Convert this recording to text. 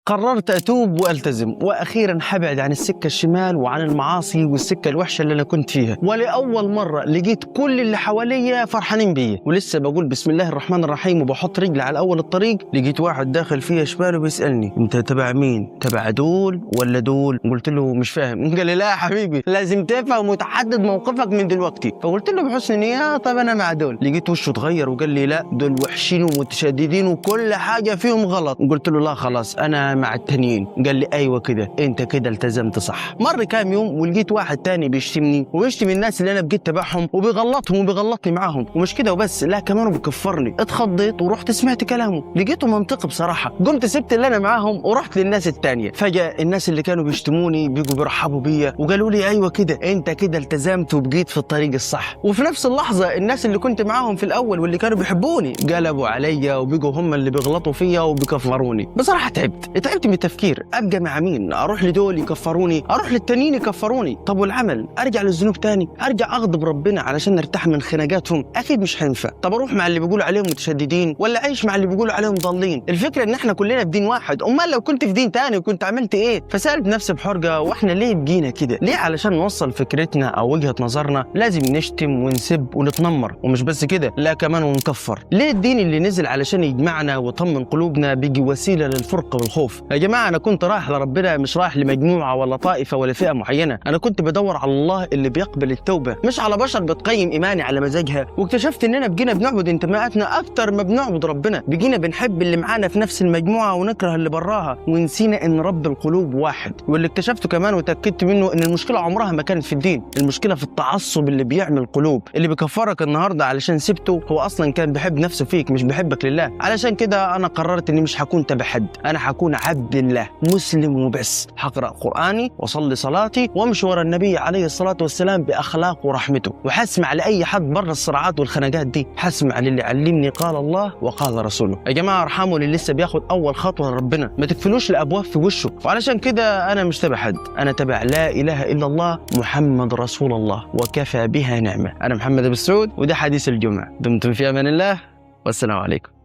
قررت أتوب وألتزم، وأخيرا حبعد عن السكة الشمال وعن المعاصي والسكة الوحشة اللي أنا كنت فيها. ولأول مرة لقيت كل اللي حواليا فرحانين بيا، ولسه بقول بسم الله الرحمن الرحيم وبحط رجلي على أول الطريق، لقيت واحد داخل فيها شمال وبيسألني أنت تبع مين؟ تبع دول ولا دول؟ قلت له مش فاهم. قال لي لا يا حبيبي لازم تفهم وتحدد موقفك من دلوقتي. فقلت له بحسن نية طب أنا مع دول. لقيت وشه اتغير وقال لي لا دول وحشين ومتشددين وكل حاجة فيهم غلط. قلت له لا خلاص أنا مع التانيين. قال لي ايوه كده انت كده التزمت صح. مر كام يوم ولقيت واحد تاني بيشتمني ويشتم الناس اللي انا بقيت تبعهم وبيغلطهم وبيغلطني معاهم، ومش كده وبس لا كمان بيكفرني. اتخضيت ورحت سمعت كلامه، لقيته منطقي بصراحه. قمت سبت اللي انا معاهم ورحت للناس التانيه. فجاه الناس اللي كانوا بيشتموني بيجوا بيرحبوا بيا وقالوا لي ايوه كده انت كده التزمت وبقيت في الطريق الصح. وفي نفس اللحظه الناس اللي كنت معاهم في الاول واللي كانوا بيحبوني قلبوا عليا وبقوا هم اللي بيغلطوا فيا وبيكفروني. بصراحه تعبت من التفكير، ابقى مع مين؟ اروح لدول يكفروني، اروح للتانيين يكفروني، طب والعمل؟ ارجع للذنوب تاني؟ ارجع اغضب ربنا علشان نرتاح من خناقاتهم؟ اكيد مش هينفع. طب اروح مع اللي بيقولوا عليهم متشددين ولا اعيش مع اللي بيقولوا عليهم ضالين؟ الفكره ان احنا كلنا في دين واحد، امال لو كنت في دين تاني وكنت عملت ايه؟ فسالت نفسي بحرقه واحنا ليه بقينا كده؟ ليه علشان نوصل فكرتنا او وجهه نظرنا لازم نشتم ونسب ونتنمر؟ ومش بس كده لا كمان ونكفر. ليه الدين اللي نزل علشان يجمعنا ويطمن قلوبنا بيجي وسيله للفرقه والخوف؟ يا جماعه انا كنت رايح لربنا مش رايح لمجموعه ولا طائفه ولا فئه معينه، انا كنت بدور على الله اللي بيقبل التوبه، مش على بشر بتقيم ايماني على مزاجها. واكتشفت اننا بقينا بنعبد انتماءاتنا اكتر ما بنعبد ربنا، بقينا بنحب اللي معانا في نفس المجموعه ونكره اللي براها، ونسينا ان رب القلوب واحد. واللي اكتشفته كمان وتاكدت منه ان المشكله عمرها ما كانت في الدين، المشكله في التعصب اللي بيعمل قلوب. اللي بيكفرك النهارده علشان سبته هو اصلا كان بيحب نفسه فيك مش بيحبك لله. علشان كده انا قررت اني مش هكون تبع حد، انا هكون عبد الله مسلم وبس. هقرأ قرآني وصلي صلاتي وامشي ورا النبي عليه الصلاة والسلام بأخلاق ورحمته، وحسمع لأي حد برا الصراعات والخناقات دي، حسمع للي علمني قال الله وقال رسوله. يا جماعة ارحموا اللي لسه بياخد أول خطوة لربنا، ما تقفلوش الأبواب في وشه. وعلشان كده أنا مش تبع حد، أنا تبع لا إله إلا الله محمد رسول الله وكفى بها نعمة. أنا محمد أبو السعود وده حديث الجمعة. دمتم في أمان الله والسلام عليكم.